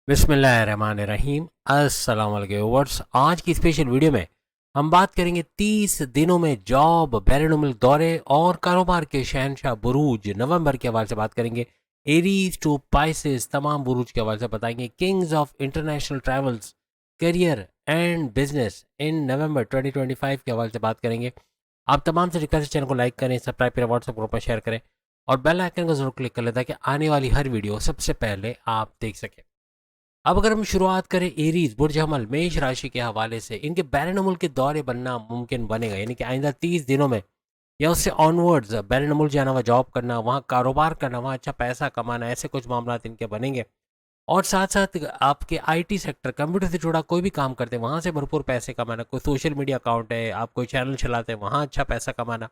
बिस्मिल्लाहिर्रहमानिर्रहीम। अस्सलाम वालेकुम व्यूअर्स। आज की स्पेशल वीडियो में हम बात करेंगे 30 दिनों में जॉब, बैरनुमुल्क दौरे और कारोबार के शहनशाह बुरूज। नवंबर के हवाले से बात करेंगे। एरीज टू पाइसेस तमाम बुरूज के हवाले से बताएंगे। Kings of international travels, career and business in November 2025 के हवाले से बात करेंगे। आप तमाम से रिक्वेस्ट है चैनल को लाइक करें, सब्सक्राइब करें, व्हाट्सएप ग्रुप में शेयर करें और बेल आइकन को जरूर क्लिक कर लें ताकि आने वाली हर वीडियो सबसे पहले आप देख सकें। अब अगर हम शुरुआत करें एरीज बुर्ज हमल मेष राशि के हवाले से, इनके बैरनमुल के दौरे बनना मुमकिन बनेगा, यानी कि आइंदा 30 दिनों में या उससे ऑनवर्ड्स बैरनमुल जाना, वहाँ जॉब करना, वहाँ कारोबार करना, वहाँ अच्छा पैसा कमाना, ऐसे कुछ मामला इनके बनेंगे। और साथ साथ आपके आईटी सेक्टर, कंप्यूटर से जुड़ा कोई भी काम करते हैं वहाँ से भरपूर पैसे कमाना, कोई सोशल मीडिया अकाउंट है, आप कोई चैनल चलाते हैं वहाँ अच्छा पैसा कमाना,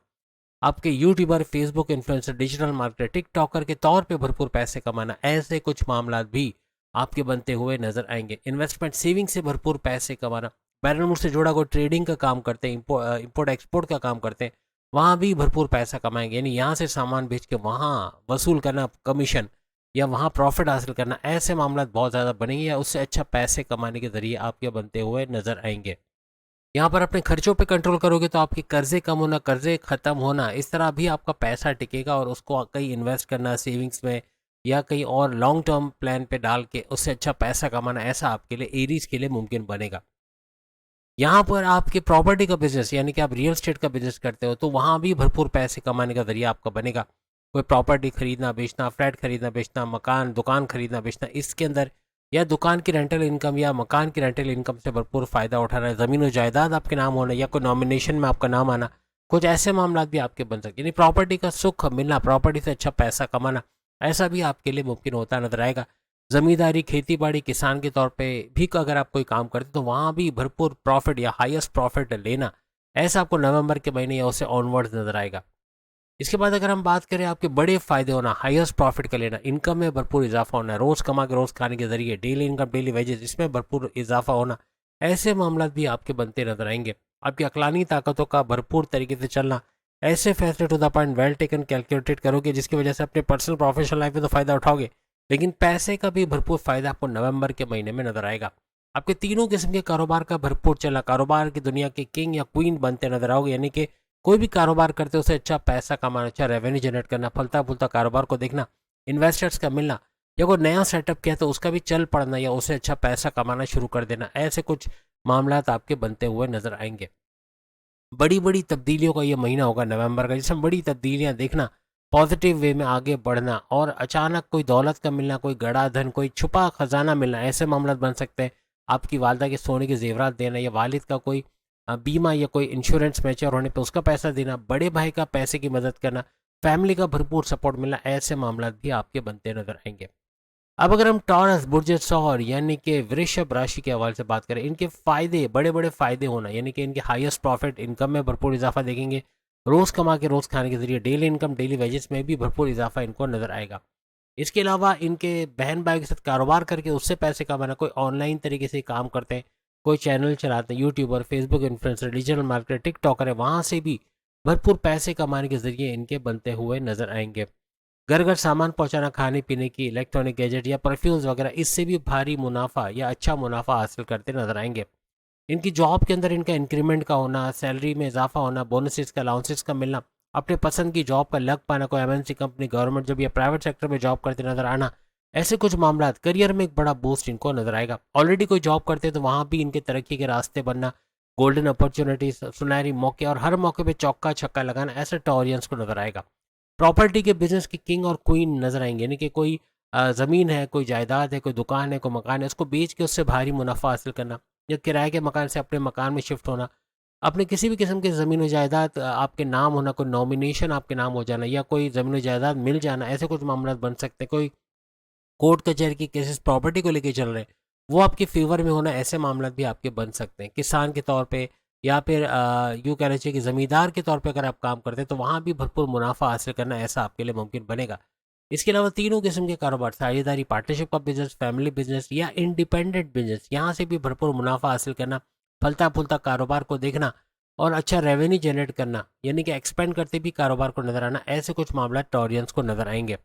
आपके YouTuber, Facebook influencer, digital marketer, TikToker के तौर पे भरपूर पैसे कमाना, ऐसे कुछ मामला भी आपके बनते हुए नजर आएंगे। इन्वेस्टमेंट सेविंग से भरपूर पैसे कमाना, बैरन से जुड़ा कोई ट्रेडिंग का काम करते हैं, इंपोर्ट एक्सपोर्ट का काम करते हैं, वहाँ भी भरपूर पैसा कमाएंगे। यानी यहाँ से सामान बेच के वहाँ वसूल करना कमीशन या वहाँ प्रॉफिट हासिल करना, ऐसे मामला बहुत ज़्यादा बनेंगे या उससे अच्छा पैसे कमाने के जरिए आपके बनते हुए नजर आएंगे। यहाँ पर अपने खर्चों पे कंट्रोल करोगे तो आपके कर्जे कम होना, कर्जे खत्म होना, इस तरह भी आपका पैसा टिकेगा और उसको कहीं इन्वेस्ट करना सेविंग्स में या कहीं और लॉन्ग टर्म प्लान पे डाल के उससे अच्छा पैसा कमाना, ऐसा आपके लिए एरीज के लिए मुमकिन बनेगा। यहाँ पर आपके प्रॉपर्टी का बिजनेस, यानी कि आप रियल स्टेट का बिजनेस करते हो तो वहाँ भी भरपूर पैसे कमाने का जरिया आपका बनेगा। कोई प्रॉपर्टी खरीदना बेचना, फ्लैट खरीदना बेचना, मकान दुकान खरीदना बेचना, इसके अंदर या दुकान की रेंटल इनकम या मकान की रेंटल इनकम से भरपूर फ़ायदा उठाना, ज़मीन और जायदाद आपके नाम होना या कोई नॉमिनेशन में आपका नाम आना, कुछ ऐसे मामला भी आपके बन सकते, यानी प्रॉपर्टी का सुख मिलना, प्रॉपर्टी से अच्छा पैसा कमाना, ऐसा भी आपके लिए मुमकिन होता नजर आएगा। ज़मींदारी, खेती बाड़ी, किसान के तौर पे भी अगर आप कोई काम करते तो वहाँ भी भरपूर प्रॉफिट या हाईएस्ट प्रॉफिट लेना, ऐसा आपको नवंबर के महीने या उससे ऑनवर्ड्स नजर आएगा। इसके बाद अगर हम बात करें आपके बड़े फायदे होना, हाईएस्ट प्रॉफिट का लेना, इनकम में भरपूर इजाफा होना, रोज कमा के रोज खाने के जरिए डेली इनकम, डेली वेजेस, इसमें भरपूर इजाफा होना, ऐसे मामला भी आपके बनते नजर आएंगे। आपकी अकलानी ताकतों का भरपूर तरीके से चलना, ऐसे फैसले to the point, well taken, calculated करोगे जिसकी वजह से अपने पर्सनल प्रोफेशनल लाइफ में तो फायदा उठाओगे, लेकिन पैसे का भी भरपूर फायदा आपको नवंबर के महीने में नजर आएगा। आपके तीनों किस्म के कारोबार का भरपूर चलना, कारोबार की दुनिया के किंग या क्वीन बनते नजर आओगे, यानी कि कोई भी कारोबार करते हो उसे अच्छा पैसा कमाना, अच्छा रेवेन्यू जनरेट करना, फलता फूलता कारोबार को देखना, इन्वेस्टर्स का मिलना या कोई नया सेटअप किया तो उसका भी चल पड़ना या उसे अच्छा पैसा कमाना शुरू कर देना, ऐसे कुछ मामला आपके बनते हुए नजर आएंगे। बड़ी बड़ी तब्दीलियों का ये महीना होगा नवंबर का, जिसमें बड़ी तब्दीलियां देखना, पॉजिटिव वे में आगे बढ़ना और अचानक कोई दौलत का मिलना, कोई गड़ा धन, कोई छुपा खजाना मिलना, ऐसे मामला बन सकते हैं। आपकी वालदा के सोने के जेवरात देना या वालिद का कोई बीमा या कोई इंश्योरेंस मैच्योर होने पे उसका पैसा देना, बड़े भाई का पैसे की मदद करना, फैमिली का भरपूर सपोर्ट मिलना, ऐसे मामला भी आपके बनते नजर आएंगे। अब अगर हम टॉरस बुर्ज सौर यानी कि वृषभ राशि के हवाले से बात करें, इनके फायदे, बड़े बड़े फायदे होना, यानी कि इनके हाईएस्ट प्रॉफिट, इनकम में भरपूर इजाफा देखेंगे, रोज कमा के रोज खाने के जरिए डेली इनकम, डेली वेजेस में भी भरपूर इजाफा इनको नजर आएगा। इसके अलावा इनके बहन भाई के साथ कारोबार करके उससे पैसे कमाना, कोई ऑनलाइन तरीके से काम करते हैं, कोई चैनल चलाते हैं, YouTuber, Facebook influencer, digital marketer, TikToker है, वहाँ से भी भरपूर पैसे कमाने के जरिए इनके बनते हुए नजर आएंगे। घर घर सामान पहुंचाना, खाने पीने की, इलेक्ट्रॉनिक गैजेट या परफ्यूम्स वगैरह, इससे भी भारी मुनाफा या अच्छा मुनाफा हासिल करते नजर आएंगे। इनकी जॉब के अंदर इनका इंक्रीमेंट का होना, सैलरी में इजाफा होना, बोनसेस का, अलाउंसेस का मिलना, अपने पसंद की जॉब का लग पाना, कोई एमएनसी कंपनी, गवर्नमेंट जब या प्राइवेट सेक्टर में जॉब करते नजर आना, ऐसे कुछ मामला, करियर में एक बड़ा बूस्ट इनको नजर आएगा। ऑलरेडी कोई जॉब करते हैं तो वहाँ भी इनके तरक्की के रास्ते बनना, गोल्डन अपॉर्चुनिटीज, सुनहरी मौके और हर मौके पे चौका छक्का लगाना, ऐसे टॉरियंस को नजर आएगा। प्रॉपर्टी के बिजनेस की किंग और क्वीन नजर आएंगे, यानी कि कोई ज़मीन है, कोई जायदाद है, कोई दुकान है, कोई मकान है, उसको बेच के उससे भारी मुनाफा हासिल करना या किराए के मकान से अपने मकान में शिफ्ट होना, अपने किसी भी किस्म की ज़मीन और जायदाद आपके नाम होना, कोई नॉमिनेशन आपके नाम हो जाना या कोई ज़मीन और जायदाद मिल जाना, ऐसे कुछ मामला बन सकते हैं। कोई कोर्ट कचहरी की केसेस प्रॉपर्टी को लेके चल रहे हैं, वो आपके फेवर में होना, ऐसे मामला भी आपके बन सकते हैं। किसान के तौर पे या फिर यूँ कहना चाहिए कि ज़मींदार के तौर पे अगर आप काम करते हैं तो वहाँ भी भरपूर मुनाफा हासिल करना, ऐसा आपके लिए मुमकिन बनेगा। इसके अलावा तीनों किस्म के कारोबार, साझेदारी, पार्टनरशिप का बिजनेस, फैमिली बिजनेस या इंडिपेंडेंट बिजनेस, यहाँ से भी भरपूर मुनाफा हासिल करना, फलता फूलता कारोबार को देखना और अच्छा रेवेन्यू जनरेट करना, यानी कि एक्सपेंड करते भी कारोबार को नजर आना, ऐसे कुछ मामला टॉरियंस को नजर आएंगे।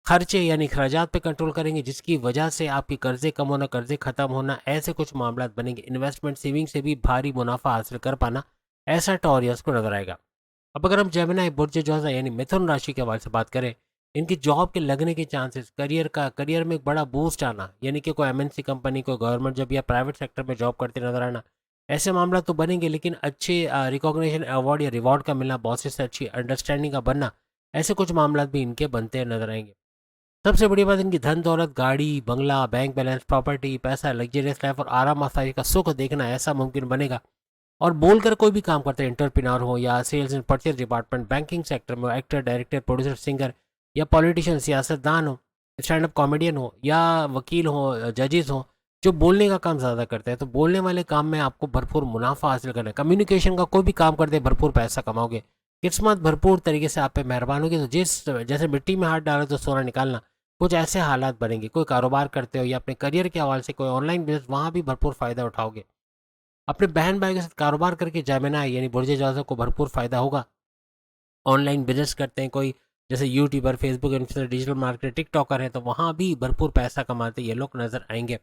खर्चे यानी खर्चात पे कंट्रोल करेंगे, जिसकी वजह से आपके कर्जे कम होना, कर्जे खत्म होना, ऐसे कुछ मामला बनेंगे। इन्वेस्टमेंट सेविंग से भी भारी मुनाफा हासिल कर पाना, ऐसा टॉरियस को नजर आएगा। अब अगर हम जेमिनी बुर्ज जोसा यानी मिथुन राशि के हवाले से बात करें, इनकी जॉब के लगने के चांसेस, करियर में एक बड़ा बूस्ट आना, यानी कि कोई एमएनसी कंपनी, कोई गवर्नमेंट जॉब या प्राइवेट सेक्टर में जॉब करते नजर आना, ऐसे मामला तो बनेंगे। लेकिन अच्छे रिकॉग्निशन, अवार्ड या रिवॉर्ड का मिलना, बॉसेस से अच्छी अंडरस्टैंडिंग का बनना, ऐसे कुछ मामला भी इनके बनते नजर आएंगे। सबसे बड़ी बात, इनकी धन दौलत, गाड़ी बंगला, बैंक बैलेंस, प्रॉपर्टी, पैसा, लग्जरियस लाइफ और आराम आसानी का सुख देखना, ऐसा मुमकिन बनेगा। और बोलकर कोई भी काम करते हैं, एंटरप्रेन्योर हो या sales and purchase department, banking sector में एक्टर, डायरेक्टर, प्रोड्यूसर, सिंगर या पॉलिटिशियन, सियासतदान हो, स्टैंड अप कॉमेडियन हो या वकील हो, जजेस हो, जो बोलने का काम ज़्यादा करते हैं, तो बोलने वाले काम में आपको भरपूर मुनाफा हासिल करना है। कम्युनिकेशन का कोई भी काम करते हैं, भरपूर पैसा कमाओगे। किस्मत भरपूर तरीके से आप पे मेहरबान होगी। तो जैसे मिट्टी में हाथ डालो तो सोना निकालना, कुछ ऐसे हालात बनेंगे। कोई कारोबार करते हो या अपने करियर के हवाले से कोई ऑनलाइन बिजनेस, वहाँ भी भरपूर फ़ायदा उठाओगे। अपने बहन भाई के साथ कारोबार करके जेमिनी यानी बुर्ज जोसा को भरपूर फायदा होगा। ऑनलाइन बिजनेस करते हैं कोई, जैसे YouTuber, Facebook influencer, digital marketer, TikToker है, तो वहाँ भी भरपूर पैसा कमाते ये लोग नजर आएंगे।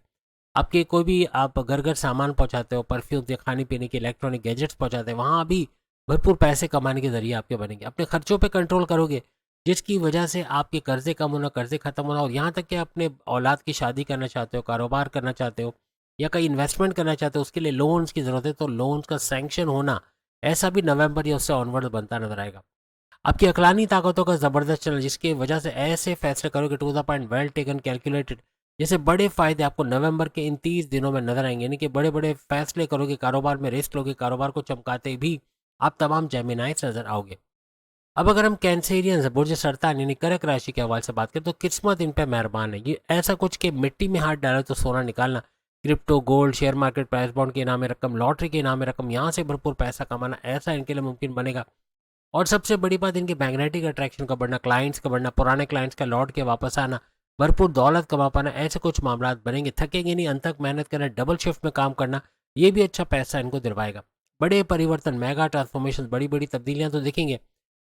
आपके कोई भी आप घर घर सामान पहुँचाते हो, परफ्यूम या खाने पीने के इलेक्ट्रॉनिक गैजेट्स पहुँचाते हैं, वहाँ भी भरपूर पैसे कमाने के जरिए आपके बनेंगे। अपने खर्चों पर कंट्रोल करोगे, जिसकी वजह से आपके कर्जे कम होना, कर्जे खत्म होना, और यहाँ तक कि अपने औलाद की शादी करना चाहते हो, कारोबार करना चाहते हो या कहीं इन्वेस्टमेंट करना चाहते हो, उसके लिए लोन्स की ज़रूरत है, तो लोन्स का सैंक्शन होना, ऐसा भी नवंबर या उससे ऑनवर्ड बनता नजर आएगा। आपकी अकलानी ताकतों का ज़बरदस्त चलन, जिसकी वजह से ऐसे फैसले करोगे, to the point, well taken, calculated, जैसे बड़े फायदे आपको नवंबर के इन 30 दिनों में नजर आएंगे। यानी कि बड़े बड़े फैसले करोगे, कारोबार में रिस्क लोगे, कारोबार को चमकाते भी आप तमाम जेमिनाइज नजर आओगे। अब अगर हम कैंसेरियंस, बुर्ज सरतान यानी कर्क राशि के हवाले से बात करें, तो किस्मत इन पे मेहरबान है। ये ऐसा कुछ कि मिट्टी में हाथ डालो तो सोना निकालना, crypto, gold, share market, price bond के इनामी रकम, लॉटरी के इनामी रकम, यहाँ से भरपूर पैसा कमाना, ऐसा इनके लिए मुमकिन बनेगा। और सबसे बड़ी बात, इनकी मैग्नेटिक अट्रैक्शन का बढ़ना, क्लाइंट्स का बढ़ना, पुराने क्लाइंट्स का लौट के वापस आना, भरपूर दौलत कमा पाना, ऐसे कुछ मामला बनेंगे। थकेंगे नहीं, अंत तक मेहनत करना, डबल शिफ्ट में काम करना, ये भी अच्छा पैसा इनको दिलवाएगा। बड़े परिवर्तन, मेगा ट्रांसफॉर्मेशन, बड़ी बड़ी तब्दीलियां तो दिखेंगे,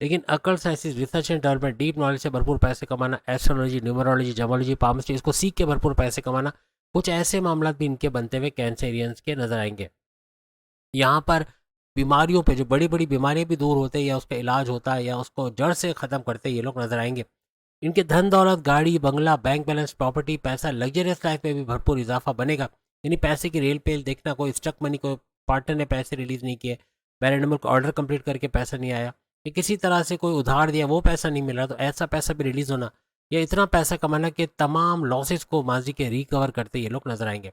लेकिन अकल, sciences, research and development, deep knowledge से भरपूर पैसे कमाना, एस्ट्रोलॉजी, न्यूमरोलॉजी, जमोलॉजी, पामस्ट्री, इसको सीख के भरपूर पैसे कमाना, कुछ ऐसे मामला भी इनके बनते हुए कैंसेरियंस के नजर आएंगे। यहाँ पर बीमारियों पे, जो बड़ी बड़ी बीमारियां भी दूर होते हैं या उसका इलाज होता है या उसको जड़ से ख़त्म करते हैं, ये लोग नजर आएंगे। इनके धन दौलत, गाड़ी बंगला, बैंक बैलेंस, प्रॉपर्टी, पैसा, लग्जरियस लाइफ में भी भरपूर इजाफा बनेगा। यानी पैसे की रेल पेल देखना, कोई स्टक मनी, कोई पार्टनर ने पैसे रिलीज नहीं किए, पैरानॉर्मल को ऑर्डर कंप्लीट करके पैसा नहीं आया, या किसी तरह से कोई उधार दिया वो पैसा नहीं मिल रहा, तो ऐसा पैसा भी रिलीज होना, या इतना पैसा कमाना कि तमाम लॉसेस को माजी के रिकवर करते ये लोग नजर आएंगे।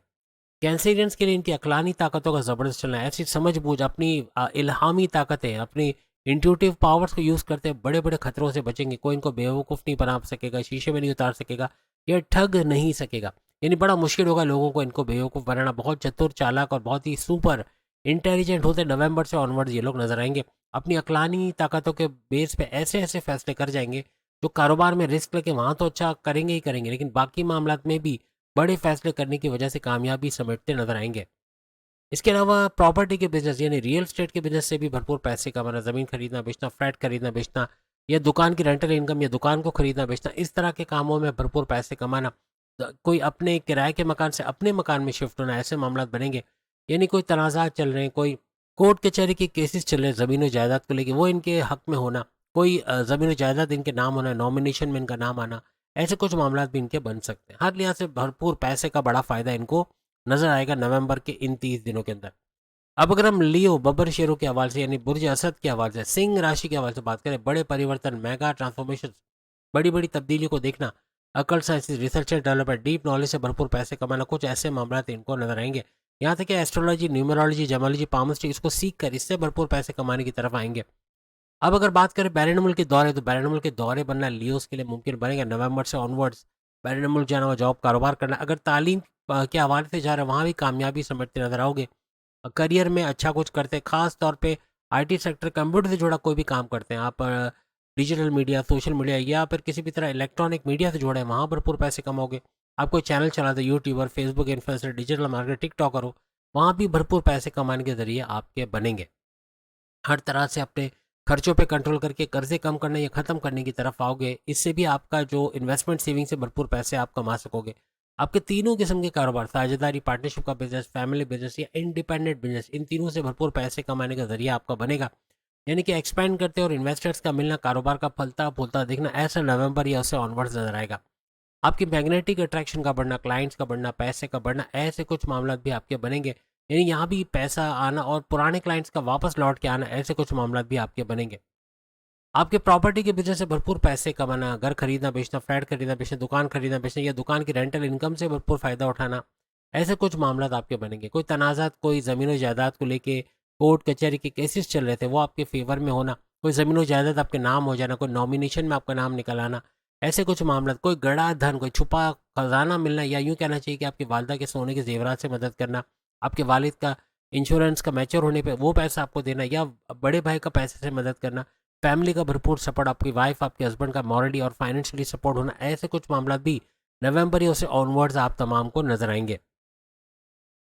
कैंसेरियंस के लिए इनकी अकलानी ताकतों का ज़बरदस्त चलना है। ऐसी समझ-बूझ, अपनी इल्हामी ताकतें, अपनी इंट्यूटिव पावर्स को यूज़ करते बड़े बड़े खतरों से बचेंगे। कोई इनको बेवकूफ़ नहीं बना सकेगा, शीशे में नहीं उतार सकेगा, या ठग नहीं सकेगा। यानी बड़ा मुश्किल होगा लोगों को इनको बेवकूफ़ बनाना। बहुत चतुर, चालाक और बहुत ही सुपर इंटेलिजेंट होते नवंबर से ऑनवर्ड्स ये लोग नजर आएंगे। अपनी अकलानी ताकतों के बेस पे ऐसे ऐसे फैसले कर जाएंगे, जो कारोबार में रिस्क लेके वहाँ तो अच्छा करेंगे ही करेंगे, लेकिन बाकी मामलात में भी बड़े फैसले करने की वजह से कामयाबी समेटते नजर आएंगे। इसके अलावा प्रॉपर्टी के बिजनेस यानी रियल एस्टेट के बिजनेस से भी भरपूर पैसे कमाना, ज़मीन खरीदना बेचना, फ्लैट खरीदना बेचना, या दुकान की रेंटल इनकम, या दुकान को खरीदना बेचना, इस तरह के कामों में भरपूर पैसे कमाना। कोई अपने किराए के मकान से अपने मकान में शिफ्ट होना, ऐसे मामला बनेंगे। यानी कोई तनाज़ात चल रहे हैं, कोई कोर्ट कचहरी के केसेस चल रहे हैं ज़मीन जायदाद को लेकर, वो इनके हक में होना, कोई ज़मीन जायदाद इनके नाम होना, नॉमिनेशन में इनका नाम आना, ऐसे कुछ मामला भी इनके बन सकते हैं। हर लिहाज से भरपूर पैसे का बड़ा फायदा इनको नजर आएगा नवंबर के इन 30 दिनों के अंदर। अब अगर हम लियो, बब्बर शेरों के हवाले से यानी बुर्ज असद के हवाले से, सिंह राशि के हवाले से बात करें, बड़े परिवर्तन, मेगा ट्रांसफॉर्मेशन, बड़ी बड़ी तब्दीलियों को देखना, अकल, science, research and development, deep knowledge से भरपूर पैसे कमाना, कुछ ऐसे मामला इनको नजर आएंगे। यहाँ तक कि एस्ट्रोलॉजी, न्यूमरोलॉजी, जमोलॉजी, पामस्ट्री, इसको सीख कर इससे भरपूर पैसे कमाने की तरफ आएंगे। अब अगर बात करें बैरनमुल के दौरे, तो बैरनमुल के दौरे बनना लियोस के लिए मुमकिन बनेगा नवंबर से ऑनवर्ड्स। बैरनमुल जाना, हुआ जॉब, कारोबार करना, अगर तालीम के हवाले से जा रहे हैं, वहाँ भी कामयाबी समेटते नजर आओगे। करियर में अच्छा कुछ करते हैं, खास तौर पे आईटी सेक्टर, कंप्यूटर से जुड़ा कोई भी काम करते हैं आप, डिजिटल मीडिया, सोशल मीडिया, या फिर किसी भी तरह इलेक्ट्रॉनिक मीडिया से जुड़े हैं, वहाँ भरपूर पैसे कमाओगे। आप कोई चैनल चलाते, YouTuber, Facebook influencer, digital marketer, TikToker हो, वहाँ भी भरपूर पैसे कमाने के जरिए आपके बनेंगे। हर तरह से अपने खर्चों पे कंट्रोल करके कर्जे कम करने या ख़त्म करने की तरफ आओगे। इससे भी आपका जो इन्वेस्टमेंट सेविंग से भरपूर पैसे आप कमा सकोगे। आपके तीनों किस्म के कारोबार, साझेदारी, पार्टनरशिप का बिजनेस, फैमिली बिजनेस या इंडिपेंडेंट बिजनेस, इन तीनों से भरपूर पैसे कमाने का जरिया आपका बनेगा। यानी कि एक्सपेंड करते और इन्वेस्टर्स का मिलना, कारोबार का फलता फूलता दिखना, ऐसा नवंबर या उससे ऑनवर्ड्स नजर आएगा। आपकी मैग्नेटिक अट्रैक्शन का बढ़ना, क्लाइंट्स का बढ़ना, पैसे का बढ़ना, ऐसे कुछ मामला भी आपके बनेंगे। यानी यहाँ भी पैसा आना और पुराने क्लाइंट्स का वापस लौट के आना, ऐसे कुछ मामला भी आपके बनेंगे। आपके प्रॉपर्टी के बिजनेस से भरपूर पैसे कमाना, घर खरीदना बेचना, फ्लैट खरीदना बेचना, दुकान खरीदना बेचना या दुकान की रेंटल इनकम से भरपूर फायदा उठाना, ऐसे कुछ मामला आपके बनेंगे। कोई तनाज़ात, कोई ज़मीन जायदाद को लेके कोर्ट कचहरी के केसेस चल रहे थे, वो आपके फेवर में होना, कोई ज़मीन जायदाद आपके नाम हो जाना, कोई नॉमिनेशन में आपका नाम निकल आना, ऐसे कुछ मामला, कोई गड़ा धन, कोई छुपा खजाना मिलना, या यूँ कहना चाहिए कि आपकी वालदा के सोने के जेवरात से मदद करना, आपके वालिद का इंश्योरेंस का मैच्योर होने पे वो पैसा आपको देना, या बड़े भाई का पैसे से मदद करना, फैमिली का भरपूर सपोर्ट, आपकी वाइफ, आपके हस्बैंड का मॉरली और फाइनेंशियली सपोर्ट होना, ऐसे कुछ मामला भी नवंबर या उससे ऑनवर्ड्स आप तमाम को नजर आएंगे।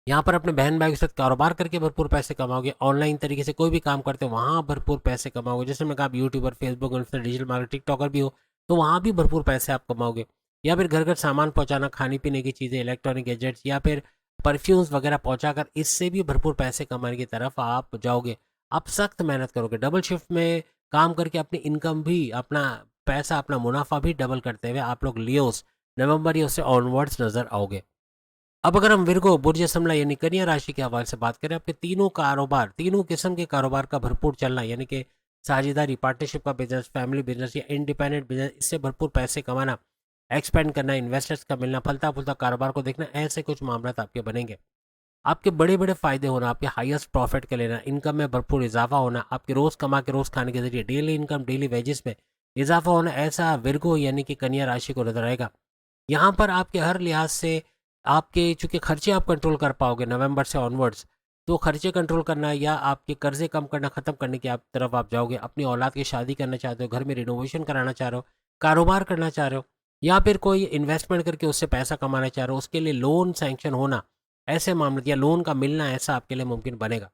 यहाँ पर अपने बहन भाई के साथ कारोबार करके भरपूर पैसे कमाओगे। ऑनलाइन तरीके से कोई भी काम करते हो वहाँ भरपूर पैसे कमाओगे। जैसे मैं कहा, आप YouTuber, Facebook influencer, digital marketer, TikToker भी हो, तो वहाँ भी भरपूर पैसे आप कमाओगे। या फिर घर घर सामान पहुँचाना, खाने पीने की चीज़ें, इलेक्ट्रॉनिक गैजेट्स या फिर परफ्यूम्स वगैरह पहुँचा कर, इससे भी भरपूर पैसे कमाने की तरफ आप जाओगे। आप सख्त मेहनत करोगे, डबल शिफ्ट में काम करके अपनी इनकम भी, अपना पैसा, अपना मुनाफा भी डबल करते हुए आप लोग लियोस नवंबर या उससे ऑनवर्ड्स नजर आओगे। अब अगर हम विर्गो, बुर्ज समला यानी कन्या राशि के हवाले से बात करें, आपके तीनों कारोबार, तीनों किस्म के कारोबार का भरपूर चलना, यानी कि साझेदारी, पार्टनरशिप का बिजनेस, फैमिली बिजनेस या इंडिपेंडेंट बिजनेस, इससे भरपूर पैसे कमाना, एक्सपेंड करना, इन्वेस्टर्स का मिलना, फलता फूलता कारोबार को देखना, ऐसे कुछ मामला आपके बनेंगे। आपके बड़े बड़े फायदे होना, आपके हाईएस्ट प्रॉफिट के लेना, इनकम में भरपूर इजाफा होना, आपके रोज कमा के रोज खाने के जरिए डेली इनकम, डेली वेजेस में इजाफा होना, ऐसा विर्गो यानी कि कन्या राशि को नजर आएगा। यहाँ पर आपके हर लिहाज से आपके चूंकि खर्चे आप कंट्रोल कर पाओगे नवंबर से ऑनवर्ड्स, तो खर्चे कंट्रोल करना या आपके कर्जे कम करना, ख़त्म करने की आप तरफ आप जाओगे। अपनी औलाद की शादी करना चाहते हो, घर में रिनोवेशन कराना चाह रहे हो, कारोबार करना चाह रहे हो, या फिर कोई इन्वेस्टमेंट करके उससे पैसा कमाना चाह रहे हो, उसके लिए लोन सैंक्शन होना, ऐसे मामले या लोन का मिलना, ऐसा आपके लिए मुमकिन बनेगा।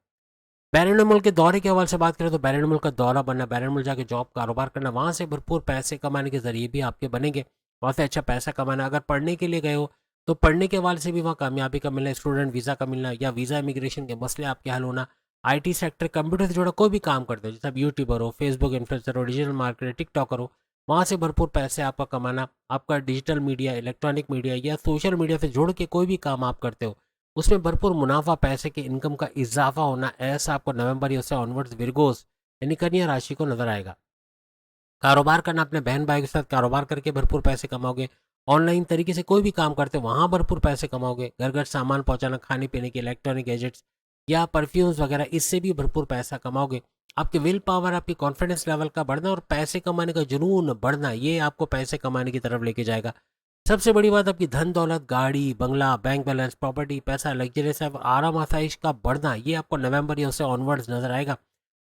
बैरून मुल्क के दौरे के हवाले से बात करें तो बैरून मुल्क का दौरा बनना, बैरून मुल्क जाके जॉब कारोबार करना, वहाँ से भरपूर पैसे कमाने के जरिए भी आपके बनेंगे। वहाँ से अच्छा पैसा कमाना, अगर पढ़ने के लिए गए हो तो पढ़ने के हवाले से भी वहाँ कामयाबी का मिलना, स्टूडेंट वीज़ा का मिलना या वीज़ा इमिग्रेशन के मसले आपके हल होना, आईटी सेक्टर, कंप्यूटर से जुड़ा कोई भी काम करते हो, जैसे आप यूट्यूबर हो, फेसबुक इन्फ्लुएंसर हो, डिजिटल मार्केटर, टिकटॉकर हो, वहाँ से भरपूर पैसे आपका कमाना, आपका डिजिटल मीडिया, इलेक्ट्रॉनिक मीडिया या सोशल मीडिया से जुड़ के कोई भी काम आप करते हो, उसमें भरपूर मुनाफा, पैसे की इनकम का इजाफा होना, ऐसा आपको नवंबर या उससे ऑनवर्ड्स विर्गोस यानी कन्या राशि को नजर आएगा। कारोबार करना, अपने बहन भाई के साथ कारोबार करके भरपूर पैसे कमाओगे। ऑनलाइन तरीके से कोई भी काम करते हो वहाँ भरपूर पैसे कमाओगे। घर घर सामान पहुँचाना, खाने पीने के इलेक्ट्रॉनिक गैजेट्स या परफ्यूम्स वगैरह, इससे भी भरपूर पैसा कमाओगे। आपके विल पावर, आपकी कॉन्फिडेंस लेवल का बढ़ना और पैसे कमाने का जुनून बढ़ना, ये आपको पैसे कमाने की तरफ लेके जाएगा। सबसे बड़ी बात, आपकी धन दौलत, गाड़ी बंगला, बैंक बैलेंस, प्रॉपर्टी, पैसा, लग्जरियस आराम आसाइश का बढ़ना, ये आपको नवंबर या उससे ऑनवर्ड्स नजर आएगा।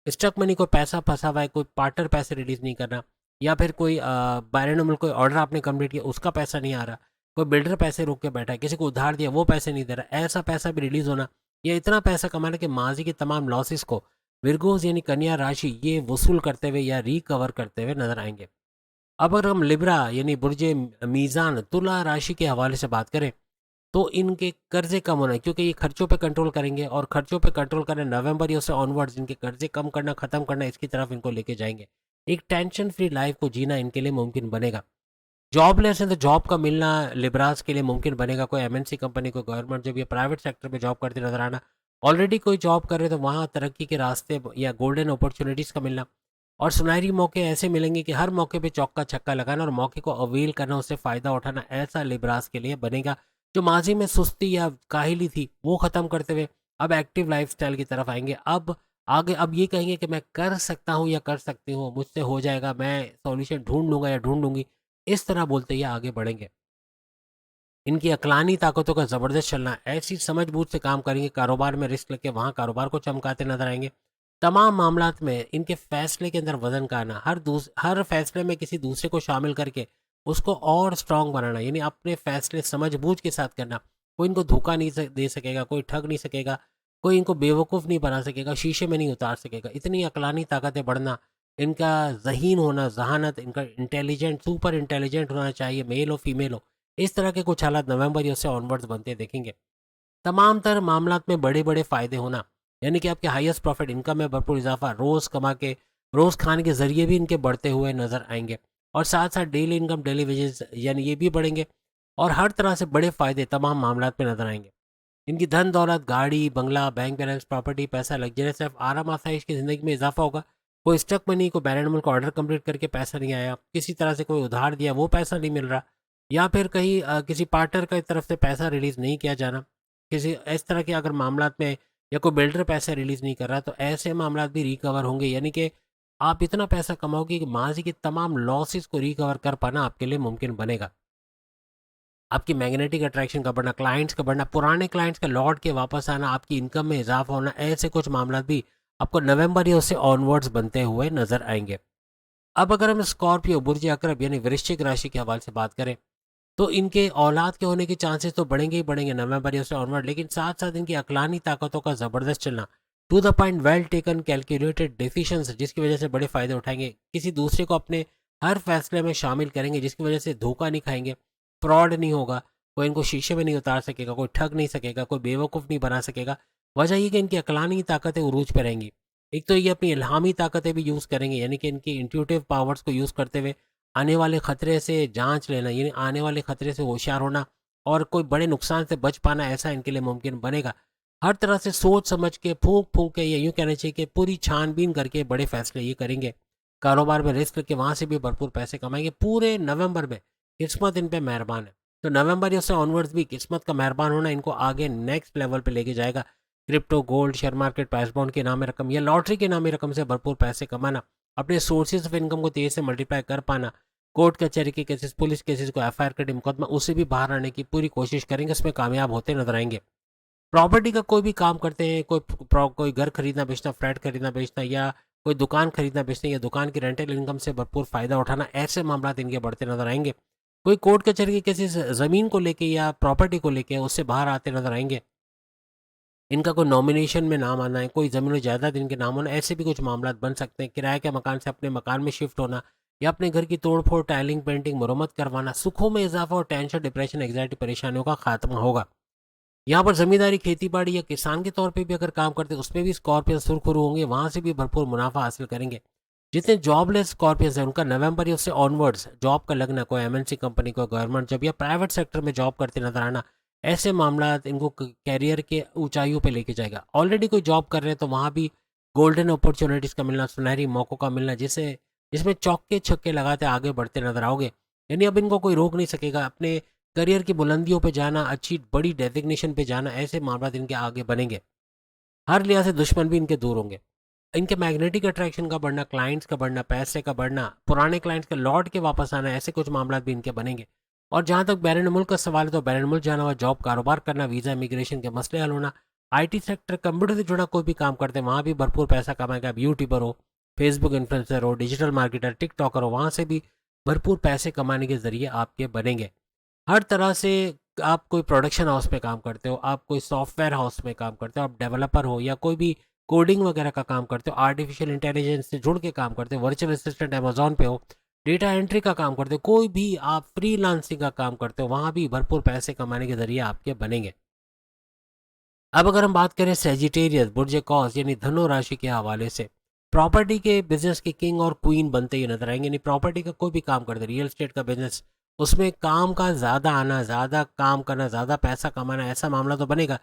स्टक मनी, कोई पैसा फंसा हुआ है, कोई पार्टनर पैसे रिलीज नहीं कर रहा, या फिर कोई बैरून मुल्क कोई ऑर्डर आपने कंप्लीट किया उसका पैसा नहीं आ रहा, कोई बिल्डर पैसे रोक के बैठा है, किसी को उधार दिया वो पैसे नहीं दे रहा, ऐसा पैसा भी रिलीज होना, या इतना पैसा कमाने के माजी के तमाम लॉसेस को विर्गोस यानी कन्या राशि ये वसूल करते हुए या रिकवर करते हुए नजर आएंगे। अब अगर हम लिब्रा यानी बुर्जे मीज़ान, तुला राशि के हवाले से बात करें, तो इनके कर्जे कम होना है, क्योंकि ये खर्चों पे कंट्रोल करेंगे और खर्चों पे कंट्रोल करें नवंबर या से ऑनवर्ड्स इनके कर्जे कम करना, खत्म करना, इसकी तरफ इनको लेके जाएंगे। एक टेंशन फ्री लाइफ को जीना इनके लिए मुमकिन बनेगा। जॉबलेस है तो जॉब का मिलना लिब्रास के लिए मुमकिन बनेगा। कोई एमएनसी कंपनी, कोई गवर्नमेंट जॉब या प्राइवेट सेक्टर में जॉब करते नजर आना, ऑलरेडी कोई जॉब कर रहे तो वहाँ तरक्की के रास्ते या गोल्डन अपॉर्चुनिटीज़ का मिलना, और सुनहरी मौके ऐसे मिलेंगे कि हर मौके पे चौका छक्का लगाना और मौके को अवेल करना, उससे फ़ायदा उठाना, ऐसा लिब्रास के लिए बनेगा। जो माजी में सुस्ती या काहिली थी वो ख़त्म करते हुए अब एक्टिव लाइफस्टाइल की तरफ आएंगे। अब आगे अब ये कहेंगे कि मैं कर सकता हूँ या कर सकती हूँ, मुझसे हो जाएगा, मैं सॉल्यूशन ढूंढ लूंगा या ढूंढ लूंगी, इस तरह बोलते ही आगे बढ़ेंगे। इनकी अकलानी ताकतों का ज़बरदस्त चलना, ऐसी समझ बूझ से काम करेंगे, कारोबार में रिस्क लेके वहाँ कारोबार को चमकाते नजर आएंगे। तमाम मामलात में इनके फैसले के अंदर वजन का आना, हर फैसले में किसी दूसरे को शामिल करके उसको और स्ट्रांग बनाना, यानी अपने फैसले समझ बूझ के साथ करना। कोई इनको धोखा नहीं दे सकेगा, कोई ठग नहीं सकेगा, कोई इनको बेवकूफ़ नहीं बना सकेगा, शीशे में नहीं उतार सकेगा। इतनी अकलानी ताकतें बढ़ना, इनका ज़हीन होना, ज़हानत, इनका इंटेलिजेंट, सुपर इंटेलिजेंट होना चाहिए, मेल हो फीमेल हो, इस तरह के कुछ हालात नवंबर या उससे ऑनवर्ड्स बनते देखेंगे। तमाम तर मामलात में बड़े-बड़े फ़ायदे होना, यानी कि आपके हाईएस्ट प्रॉफ़िट इनकम में भरपूर इज़ाफ़ा, रोज़ खाने के ज़रिए भी इनके बढ़ते हुए नज़र आएँगे और साथ-साथ डेली इनकम, डेली वेजेज़ यानी ये भी बढ़ेंगे और हर तरह से बड़े फ़ायदे तमाम मामलात में नज़र आएँगे। इनकी धन दौलत, गाड़ी, बंगला, बैंक बैलेंस, प्रॉपर्टी, पैसा, लग्ज़रियस लाइफ़, आराम आसाइश की ज़िंदगी में इज़ाफ़ा होगा। कोई स्टक मनी, कोई बैरन का ऑर्डर कंप्लीट करके पैसा नहीं आया, किसी तरह से कोई उधार दिया वो पैसा नहीं मिल रहा या फिर कहीं किसी पार्टनर की तरफ से पैसा रिलीज़ नहीं किया जाना, किसी इस तरह के अगर मामलात में या कोई बिल्डर पैसा रिलीज़ नहीं कर रहा तो ऐसे मामलात भी रिकवर होंगे। यानी कि आप इतना पैसा कमाओगे कि माज़ी के तमाम लॉसेस को रिकवर कर पाना आपके लिए मुमकिन बनेगा। आपकी मैग्नेटिक अट्रैक्शन का बढ़ना, क्लाइंट्स का बढ़ना, पुराने क्लाइंट्स का लौट के वापस आना, आपकी इनकम में इजाफा होना, ऐसे कुछ मामला भी आपको नवंबर या उससे ऑनवर्ड्स बनते हुए नजर आएंगे। अब अगर हम स्कॉर्पियो, बुर्ज अकरब यानी वृश्चिक राशि के हवाले से बात करें तो इनके औलाद के होने के चांसेस तो बढ़ेंगे ही बढ़ेंगे नवंबर या उससे ऑनवर्ड, लेकिन साथ साथ इनकी अकलानी ताकतों का ज़बरदस्त चलना, to the point, well taken, calculated decisions जिसकी वजह से बड़े फ़ायदे उठाएंगे, किसी दूसरे को अपने हर फैसले में शामिल करेंगे जिसकी वजह से धोखा नहीं खाएंगे, फ्रॉड नहीं होगा, कोई इनको शीशे में नहीं उतार सकेगा, कोई ठग नहीं सकेगा, कोई बेवकूफ़ नहीं बना सकेगा। वजह ये कि इनकी अकलानी ताकतें उरूज पर रहेंगी। एक तो ये अपनी इल्हामी ताकतें भी यूज़ करेंगे, यानी कि इनकी इंट्यूटिव पावर्स को यूज़ करते हुए आने वाले खतरे से जांच लेना, यानी आने वाले खतरे से होशियार होना और कोई बड़े नुकसान से बच पाना, ऐसा इनके लिए मुमकिन बनेगा। हर तरह से सोच समझ के, फूंक फूंक के, या यूँ कहना चाहिए कि पूरी छानबीन करके बड़े फैसले ये करेंगे। कारोबार में रिस्क करके वहाँ से भी भरपूर पैसे कमाएंगे। पूरे नवंबर में किस्मत इन पे मेहरबान है। तो नवंबर या उससे ऑनवर्ड्स भी किस्मत का मेहरबान होना इनको आगे नेक्स्ट लेवल पे लेके जाएगा। क्रिप्टो, गोल्ड, शेयर मार्केट, पैस बॉन्ड के नामे रकम या लॉटरी के नामे रकम से भरपूर पैसे कमाना, अपने सोर्सेज ऑफ इनकम को तेजी से मल्टीप्लाई कर पाना, कोर्ट कचहरी के केसेस, पुलिस केसेस को एफआईआर कटे मुकदमा, उससे भी बाहर आने की पूरी कोशिश करेंगे, उसमें कामयाब होते नजर आएंगे। प्रॉपर्टी का कोई भी काम करते हैं, कोई घर खरीदना बेचना, फ्लैट खरीदना बेचना या कोई दुकान खरीदना बेचना या दुकान की रेंटल इनकम से भरपूर फायदा उठाना, ऐसे मामला इनके बढ़ते नजर आएंगे। कोई कोर्ट कचहरी के केसेस जमीन को लेके या प्रॉपर्टी को लेके उससे बाहर आते नजर आएंगे। इनका कोई नॉमिनेशन में नाम आना है, कोई ज़मीन जायदाद इनके नाम होना, ऐसे भी कुछ मामला बन सकते हैं। किराए के मकान से अपने मकान में शिफ्ट होना या अपने घर की तोड़फोड़, टाइलिंग, पेंटिंग, मुरम्मत करवाना, सुखों में इजाफा और टेंशन, डिप्रेशन, एग्जाइटी, परेशानियों का खात्मा होगा। यहाँ पर जमींदारी, खेती बाड़ी या किसान के तौर पे भी अगर काम करते हैं उसमें भी स्कॉर्पियन सुरखुरु होंगे, वहाँ से भी भरपूर मुनाफा हासिल करेंगे। जितने जॉबलेस स्कॉर्पियंस हैं उनका नवंबर या उससे ऑनवर्ड्स जॉब का लगना, कोई एमएनसी कंपनी, कोई गवर्नमेंट जॉब या प्राइवेट सेक्टर में जॉब करते नजर आना, ऐसे मामला इनको कैरियर के ऊंचाइयों पे लेके जाएगा। ऑलरेडी कोई जॉब कर रहे हैं तो वहाँ भी गोल्डन अपॉर्चुनिटीज़ का मिलना, सुनहरी मौक़ों का मिलना, जिसमें चौके छक्के लगाते आगे बढ़ते नजर आओगे। यानी अब इनको कोई रोक नहीं सकेगा अपने करियर की बुलंदियों पे जाना, अच्छी बड़ी डेजिग्नेशन पे जाना, ऐसे मामला इनके आगे बनेंगे। हर लिहाज से दुश्मन भी इनके दूर होंगे। इनके मैग्नेटिक अट्रैक्शन का बढ़ना, क्लाइंट्स का बढ़ना, पैसे का बढ़ना, पुराने क्लाइंट्स का लौट के वापस आना, ऐसे कुछ मामला भी इनके बनेंगे। और जहाँ तक बैरून मुल्क का सवाल है तो बैरून मुल्क जाना हुआ, जॉब, कारोबार करना, वीज़ा, इमिग्रेशन के मसले हल होना, आईटी सेक्टर, कंप्यूटर से जुड़ा कोई भी काम करते हैं वहाँ भी भरपूर पैसा कमाएगा। अब यूट्यूबर हो, फेसबुक इन्फ्लुएंसर हो, डिजिटल मार्केटर, टिकटॉकर हो, वहाँ से भी भरपूर पैसे कमाने के जरिए आपके बनेंगे। हर तरह से आप कोई प्रोडक्शन हाउस में काम करते हो, आप कोई सॉफ्टवेयर हाउस में काम करते हो, आप डेवलपर हो या कोई भी कोडिंग वगैरह का काम करते हो, आर्टिफिशियल इंटेलिजेंस से जुड़ के काम करते हो, वर्चुअल असिस्टेंट अमेजोन पे हो, डेटा एंट्री का काम करते हो, कोई भी आप फ्रीलांसिंग का काम करते हो, वहाँ भी भरपूर पैसे कमाने के जरिए आपके बनेंगे। अब अगर हम बात करें सेजिटेरियस, बुर्ज कॉस यानी धनु राशि के हवाले से, प्रॉपर्टी के बिजनेस के किंग और क्वीन बनते ही नजर आएंगे। यानी प्रॉपर्टी का कोई भी काम करते, रियल एस्टेट का बिजनेस, उसमें काम का ज़्यादा आना, ज़्यादा काम करना, ज़्यादा पैसा कमाना, ऐसा मामला तो बनेगा।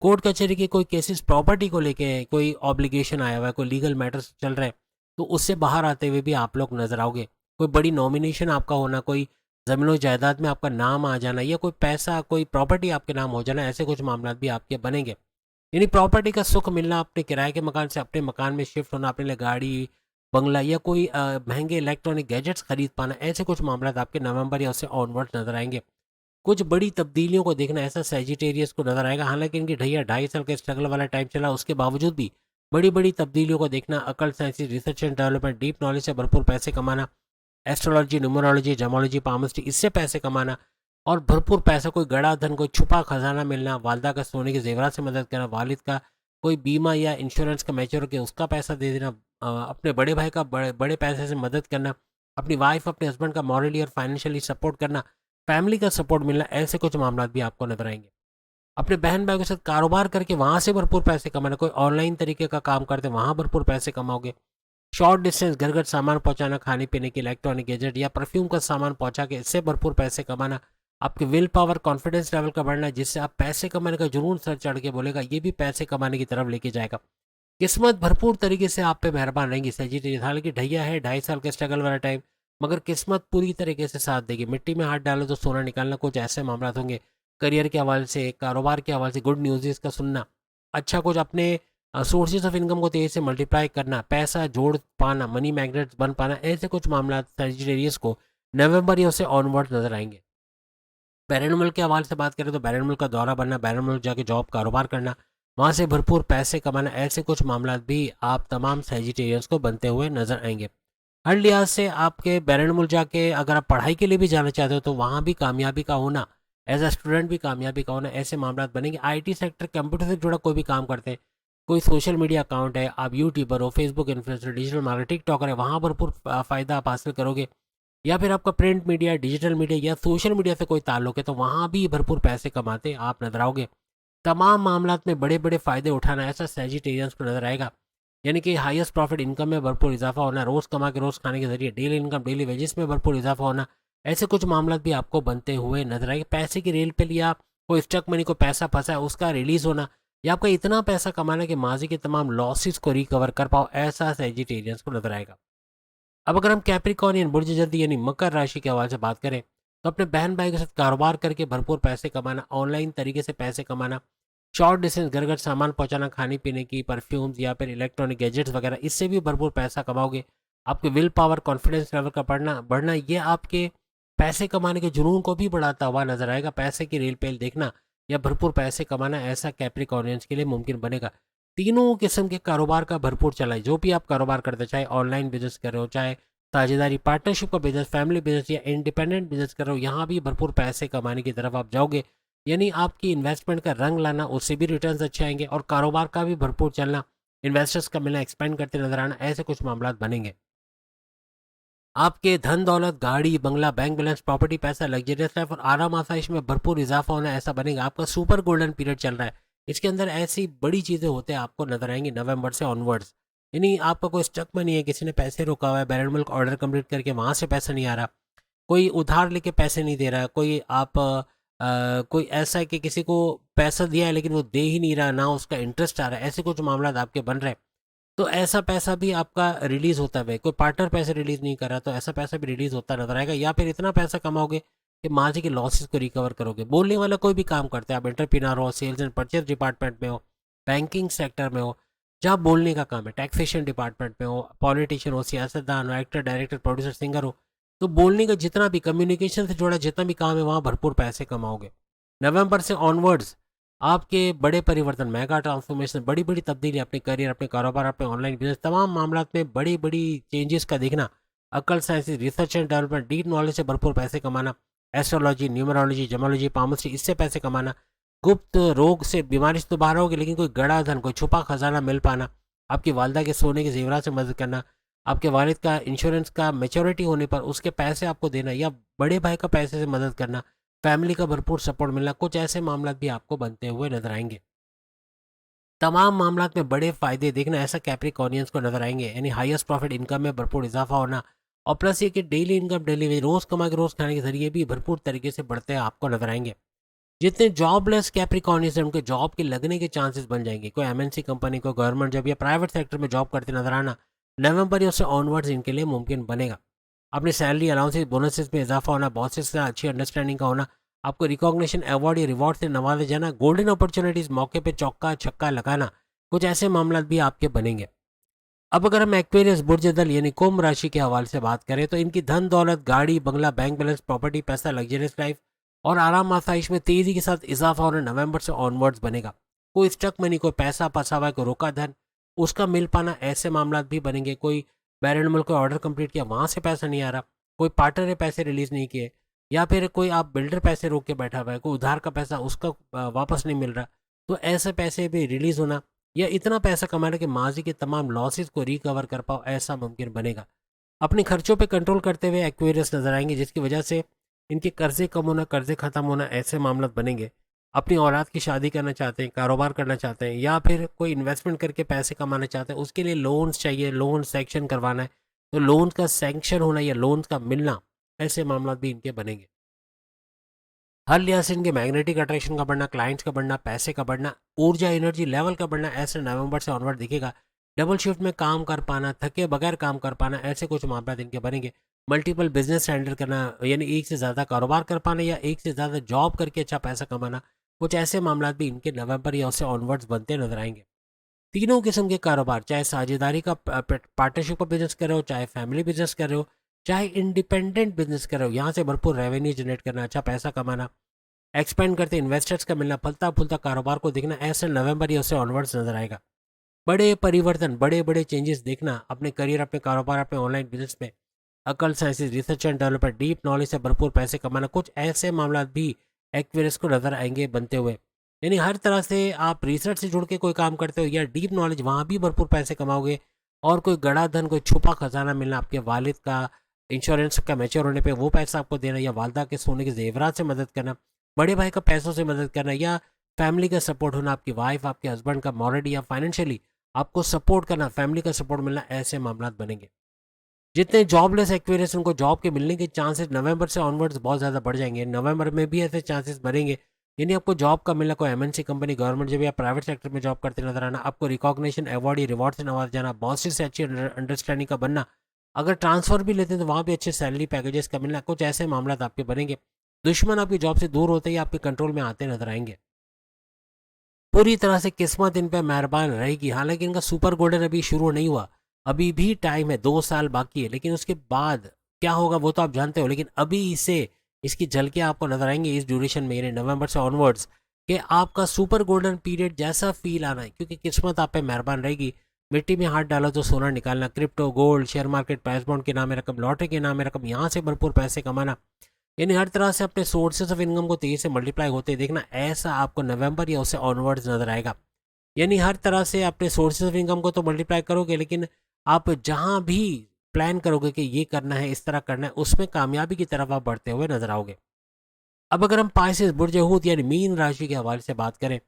कोर्ट कचहरी के कोई केसेस प्रॉपर्टी को लेके है, कोई ऑब्लिगेशन आया हुआ है, कोई लीगल मैटर्स चल रहे हैं, तो उससे बाहर आते हुए भी आप लोग नजर आओगे। कोई बड़ी नॉमिनेशन आपका होना, कोई जमीन जायदाद में आपका नाम आ जाना या कोई पैसा, कोई प्रॉपर्टी आपके नाम हो जाना, ऐसे कुछ मामला भी आपके बनेंगे। यानी प्रॉपर्टी का सुख मिलना, अपने किराए के मकान से अपने मकान में शिफ्ट होना, अपने लिए गाड़ी, बंगला या कोई महंगे इलेक्ट्रॉनिक गैजेट्स खरीद पाना, ऐसे कुछ मामला आपके नवंबर या उससे ऑनवर्ड नजर आएंगे। कुछ बड़ी तब्दीलियों को देखना, ऐसा सेजिटेरियस को नजर आएगा। हालांकि इनकी ढैया 2.5 साल का स्ट्रगल वाला टाइम चला, उसके बावजूद भी बड़ी बड़ी तब्दीलियों को देखना, अकल, science, research and development, deep knowledge से भरपूर पैसे कमाना, एस्ट्रोलॉजी, न्यूमरोलॉजी, जमोलॉजी, पामस्ट्री, इससे पैसे कमाना और भरपूर पैसा, कोई गड़ा धन, कोई छुपा खजाना मिलना, वालदा का सोने के जेवरात से मदद करना, वालिद का कोई बीमा या इंश्योरेंस का मैच्योर के उसका पैसा दे देना, अपने बड़े भाई का बड़े बड़े पैसे से मदद करना, अपनी वाइफ अपने हस्बैंड का मॉरली और फाइनेंशियली सपोर्ट करना, फैमिली का सपोर्ट मिलना, ऐसे कुछ मामला भी आपको नजर आएंगे। अपने बहन भाई के साथ कारोबार करके वहां से भरपूर पैसे कमाना, कोई ऑनलाइन तरीके का काम करते वहां भरपूर पैसे कमाओगे। शॉर्ट डिस्टेंस घर घर सामान पहुंचाना, खाने पीने की इलेक्ट्रॉनिक गैजेट या परफ्यूम का सामान पहुंचा के इससे भरपूर पैसे कमाना। आपके विल पावर कॉन्फिडेंस लेवल का बढ़ना, जिससे आप पैसे कमाने का जुनून सर चढ़ के बोलेगा, ये भी पैसे कमाने की तरफ लेके जाएगा। किस्मत भरपूर तरीके से आप पे मेहरबान रहेंगी सेजिटेरियस। हालांकि ढैया है 2.5 साल के स्ट्रगल वाला टाइम, मगर किस्मत पूरी तरीके से साथ देगी। मिट्टी में हाथ डालो तो सोना निकालना, कुछ ऐसे मामला होंगे। करियर के हवाले से, कारोबार के हवाले से गुड न्यूज़ का सुनना, अच्छा कुछ अपने सोर्सेज ऑफ इनकम को तेजी से मल्टीप्लाई करना, पैसा जोड़ पाना, मनी मैग्नेट बन पाना, ऐसे कुछ मामला सेजिटेरियस को नवंबर या उससे ऑनवर्ड नजर आएंगे। बैरन मुल्क के हवाले से बात करें तो बैरन मुल्क का दौरा बनना, बैरन मुल्क जाके जॉब कारोबार करना, वहाँ से भरपूर पैसे कमाना, ऐसे कुछ मामला भी आप तमाम सेजिटेरियंस को बनते हुए नजर आएंगे। हर लिहाज से आपके बैरन मुल्क जाके अगर आप पढ़ाई के लिए भी जाना चाहते हो तो वहाँ भी कामयाबी का होना, एज अ स्टूडेंट भी कामयाबी का होना, ऐसे मामला बनेंगे। आईटी सेक्टर, कंप्यूटर से जुड़ा कोई भी काम करते हैं, कोई सोशल मीडिया अकाउंट है, आप यूट्यूबर हो, Facebook influencer, digital marketer, TikToker है, वहाँ भरपूर फ़ायदा आप हासिल करोगे। या फिर आपका प्रिंट मीडिया, डिजिटल मीडिया या सोशल मीडिया से कोई ताल्लुक है तो वहाँ भी भरपूर पैसे कमाते आप नजर आओगे। तमाम मामलात में बड़े बड़े फ़ायदे उठाना, ऐसा सेजिटेरियंस को नजर आएगा। यानी कि हाईएस्ट प्रॉफिट इनकम में भरपूर इजाफा होना, रोज़ कमा के रोज़ खाने के जरिए डेली इनकम, डेली वेजेस में भरपूर इजाफा होना, ऐसे कुछ मामला भी आपको बनते हुए नजर आएंगे। पैसे की रेल पे लिया, कोई स्टक मनी को पैसा फंसा है उसका रिलीज होना, या आपका इतना पैसा कमाना कि माजी के तमाम लॉसेस को रिकवर कर पाओ, ऐसा सेजिटेरियंस को नजर आएगा। अब अगर हम कैप्रिकॉर्नियन बुर्ज जल्दी यानी मकर राशि के हवाले से बात करें तो अपने बहन भाई के साथ कारोबार करके भरपूर पैसे कमाना, ऑनलाइन तरीके से पैसे कमाना, शॉर्ट डिस्टेंस घर घर सामान पहुंचाना, खाने पीने की, परफ्यूम्स या फिर इलेक्ट्रॉनिक गैजेट्स वगैरह, इससे भी भरपूर पैसा कमाओगे। आपके विल पावर कॉन्फिडेंस लेवल का बढ़ना ये आपके पैसे कमाने के जुनून को भी बढ़ाता हुआ नजर आएगा। पैसे की रेल पेल देखना या भरपूर पैसे कमाना, ऐसा कैप्रिकॉर्नियंस के लिए मुमकिन बनेगा। तीनों किस्म के कारोबार का भरपूर चला है, जो भी आप कारोबार करते हो, चाहे ऑनलाइन बिजनेस कर रहे हो, चाहे साझेदारी पार्टनरशिप का बिजनेस, फैमिली बिजनेस या इंडिपेंडेंट बिजनेस कर रहे हो, यहाँ भी भरपूर पैसे कमाने की तरफ आप जाओगे। यानी आपकी इन्वेस्टमेंट का रंग लाना, उससे भी रिटर्न्स अच्छे आएंगे और कारोबार का भी भरपूर चलना, इन्वेस्टर्स का मिलना, एक्सपेंड करते नजर आना, ऐसे कुछ मामला बनेंगे। आपके धन दौलत, गाड़ी बंगला, बैंक बैलेंस, प्रॉपर्टी, पैसा, लग्जरियस लाइफ और आराम आसाइश में भरपूर इजाफा होना, ऐसा बनेगा। आपका सुपर गोल्डन पीरियड चल रहा है, इसके अंदर ऐसी बड़ी चीज़ें होते हैं आपको नजर आएंगी नवंबर से ऑनवर्ड्स। यानी आपका कोई स्टक में नहीं है, किसी ने पैसे रोका हुआ है, बैरन मुल्क ऑर्डर कंप्लीट करके वहाँ से पैसा नहीं आ रहा, कोई उधार लेके पैसे नहीं दे रहा है, कोई आप कोई ऐसा है कि किसी को पैसा दिया है लेकिन वो दे ही नहीं रहा, ना उसका इंटरेस्ट आ रहा है, ऐसे कुछ मामला आपके बन रहे हैं। तो ऐसा पैसा भी आपका रिलीज होता है, कोई पार्टनर पैसे रिलीज नहीं कर रहा तो ऐसा पैसा भी रिलीज होता नजर आएगा। या फिर इतना पैसा कमाओगे कि माजी के लॉसेस को रिकवर करोगे। बोलने वाला कोई भी काम करते हैं, आप एंटरप्रेन्योर हो, सेल्स एंड परचेज डिपार्टमेंट में हो, बैंकिंग सेक्टर में हो, जहाँ बोलने का काम है, टैक्सेशन डिपार्टमेंट में हो, पॉलिटिशियन हो, सियासतदान हो, एक्टर, डायरेक्टर, प्रोड्यूसर, सिंगर हो, तो बोलने का जितना भी कम्युनिकेशन से जुड़ा जितना भी काम है वहाँ भरपूर पैसे कमाओगे। नवंबर से ऑनवर्ड्स आपके बड़े परिवर्तन, मेगा ट्रांसफॉर्मेशन, बड़ी बड़ी तब्दीली अपने करियर, अपने कारोबार, अपने ऑनलाइन बिजनेस, तमाम मामलों में बड़ी बड़ी चेंजेस का दिखना, अकल, science, research and development, deep knowledge से भरपूर पैसे कमाना, एस्ट्रोलॉजी, न्यूमरोलॉजी, जमोलॉजी, पामोलॉजी, इससे पैसे कमाना, गुप्त रोग से, बीमारी से तो बाहर होगी लेकिन कोई गड़ा धन, कोई छुपा खजाना मिल पाना, आपकी वालदा के सोने के जेवरात से मदद करना, आपके वालिद का इंश्योरेंस का मेच्योरिटी होने पर उसके पैसे आपको देना, या बड़े भाई का पैसे से मदद करना, फैमिली का भरपूर सपोर्ट मिलना, कुछ ऐसे मामला भी आपको बनते हुए नजर आएंगे। तमाम मामला में बड़े फायदे देखना, ऐसा कैप्रिकॉर्नियंस को नजर आएंगे। यानी हाईएस्ट प्रॉफिट इनकम में भरपूर इजाफा होना, और प्लस ये कि डेली इनकम, डेली रोज कमा के रोज खाने के जरिए भी भरपूर तरीके से बढ़ते आपको नजर आएंगे। जितने जॉबलेस कैप्रिकॉर्नियंस हैं उनके जॉब के लगने के चांसेस बन जाएंगे। कोई एमएनसी कंपनी, कोई गवर्नमेंट जॉब या प्राइवेट सेक्टर में जॉब करते नजर आना नवंबर या उससे ऑनवर्ड्स इनके लिए मुमकिन बनेगा। अपनी सैलरी, अलाउंसेस, बोनसेस में इजाफा होना, बॉसेस से अच्छी अंडरस्टैंडिंग का होना, आपको रिकॉग्निशन, अवार्ड या रिवॉर्ड से नवाजा जाना, गोल्डन अपॉर्चुनिटीज, मौके पे चौका छक्का लगाना, कुछ ऐसे मामला भी आपके बनेंगे। अब अगर हम एक्वेरियस बुर्ज दल यानी कुंभ राशि के हवाले से बात करें तो इनकी धन दौलत, गाड़ी बंगला, बैंक बैलेंस, प्रॉपर्टी, पैसा, लग्जरियस लाइफ और आराम आसाइश में तेजी के साथ इजाफा होना नवंबर से ऑनवर्ड्स बनेगा। कोई स्टक मनी, कोई पैसा फंसा हुआ है, कोई रोका धन, उसका मिल पाना, ऐसे मामला भी बनेंगे। कोई बैरन मुल्क का ऑर्डर कंप्लीट किया, वहाँ से पैसा नहीं आ रहा, कोई पार्टनर ने पैसे रिलीज नहीं किए, या फिर कोई आप बिल्डर पैसे रोक के बैठा हुआ है, कोई उधार का पैसा उसका वापस नहीं मिल रहा, तो ऐसे पैसे भी रिलीज होना, या इतना पैसा कमाना कि माजी के तमाम लॉसेस को रिकवर कर पाओ, ऐसा मुमकिन बनेगा। अपने खर्चों पे कंट्रोल करते हुए एक्वेरियस नजर आएंगे, जिसकी वजह से इनके कर्जे कम होना, कर्जे खत्म होना, ऐसे मामला बनेंगे। अपनी औलाद की शादी करना चाहते हैं, कारोबार करना चाहते हैं, या फिर कोई इन्वेस्टमेंट करके पैसे कमाना चाहते हैं, उसके लिए लोन्स चाहिए, लोन सेंक्शन करवाना है, तो लोन का सेंक्शन होना या लोन का मिलना, ऐसे मामला भी इनके बनेंगे। हर लिहाज से इनके मैग्नेटिक अट्रैक्शन का बढ़ना, क्लाइंट्स का बढ़ना, पैसे का बढ़ना, ऊर्जा एनर्जी लेवल का बढ़ना, ऐसे नवंबर से ऑनवर्ड दिखेगा। डबल शिफ्ट में काम कर पाना, थके बगैर काम कर पाना, ऐसे कुछ मामला इनके बनेंगे। मल्टीपल बिजनेस हैंडल करना, यानी एक से ज़्यादा कारोबार कर पाना या एक से ज़्यादा जॉब करके अच्छा पैसा कमाना, कुछ ऐसे मामला भी इनके नवंबर या उससे ऑनवर्ड्स बनते नजर आएंगे। तीनों किस्म के कारोबार, चाहे साझेदारी का पार्टनरशिप का बिजनेस कर रहे हो, चाहे फैमिली बिजनेस कर रहे हो, चाहे इंडिपेंडेंट बिजनेस कर रहे हो, यहाँ से भरपूर रेवेन्यू जनरेट करना, अच्छा पैसा कमाना, एक्सपेंड करते इन्वेस्टर्स का मिलना, फलता फूलता कारोबार को देखना, ऐसे नवंबर या उससे ऑनवर्ड्स नजर आएगा। बड़े परिवर्तन, बड़े बड़े चेंजेस देखना अपने करियर, अपने कारोबार, अपने ऑनलाइन बिजनेस में, अकल, sciences, research and development, deep knowledge से भरपूर पैसे कमाना, कुछ ऐसे मामला भी एक्वेरियस को नजर आएंगे बनते हुए। यानी हर तरह से आप रिसर्च से जुड़ के कोई काम करते हो या डीप नॉलेज, वहाँ भी भरपूर पैसे कमाओगे। और कोई गड़ा धन, कोई छुपा खजाना मिलना, आपके वालिद का इंश्योरेंस का मैच्योर होने पे वो पैसा आपको देना, या वालदा के सोने के जेवरात से मदद करना, बड़े भाई का पैसों से मदद करना, या फैमिली का सपोर्ट होना, आपकी वाइफ, आपके हस्बैंड का मॉरली या फाइनेंशियली आपको सपोर्ट करना, फैमिली का सपोर्ट मिलना, ऐसे मामला बनेंगे। जितने जॉबलेस एक्वेरियस, उनको जॉब के मिलने के चांसेस नवंबर से ऑनवर्ड्स बहुत ज़्यादा बढ़ जाएंगे। नवंबर में भी ऐसे चांसेस बढ़ेंगे, यानी आपको जॉब का मिलना, कोई एमएनसी कंपनी, गवर्नमेंट जब या प्राइवेट सेक्टर में जॉब करते नजर आना, आपको रिकॉग्निशन, अवार्ड या रिवॉर्ड से नवाज जाना, बॉसेस से अच्छी अंडरस्टैंडिंग का बनना, अगर ट्रांसफर भी लेते हैं तो वहाँ भी अच्छे सैलरी पैकेजेस का मिलना, कुछ ऐसे मामला आपके बनेंगे। दुश्मन आपकी जॉब से दूर होते ही आपके कंट्रोल में आते नजर आएंगे। पूरी तरह से किस्मत इन पे मेहरबान रहेगी। हालांकि इनका सुपर गोल्डन अभी शुरू नहीं हुआ, अभी भी टाइम है, 2 साल बाकी है, लेकिन उसके बाद क्या होगा वो तो आप जानते हो। लेकिन अभी इसे, इसकी झलकियां आपको नजर आएंगी इस ड्यूरेशन में, यानी नवंबर से ऑनवर्ड्स, कि आपका सुपर गोल्डन पीरियड जैसा फील आना है, क्योंकि किस्मत आप पे मेहरबान रहेगी। मिट्टी में हाथ डालो तो सोना निकालना, crypto, gold, share market, price bond के नाम में रकम, लॉटरी के नाम में रकम, यहाँ से भरपूर पैसे कमाना, यानी हर तरह से अपने सोर्सेज ऑफ इनकम को तेजी से मल्टीप्लाई होते देखना, ऐसा आपको नवंबर या उससे ऑनवर्ड्स नजर आएगा। यानी हर तरह से अपने सोर्सेज ऑफ इनकम को तो मल्टीप्लाई करोगे, लेकिन आप जहां भी प्लान करोगे कि ये करना है, इस तरह करना है, उसमें कामयाबी की तरफ आप बढ़ते हुए नजर आओगे। अब अगर हम पाइसेस, बुर्ज हूत यानी मीन राशि के हवाले से बात करें,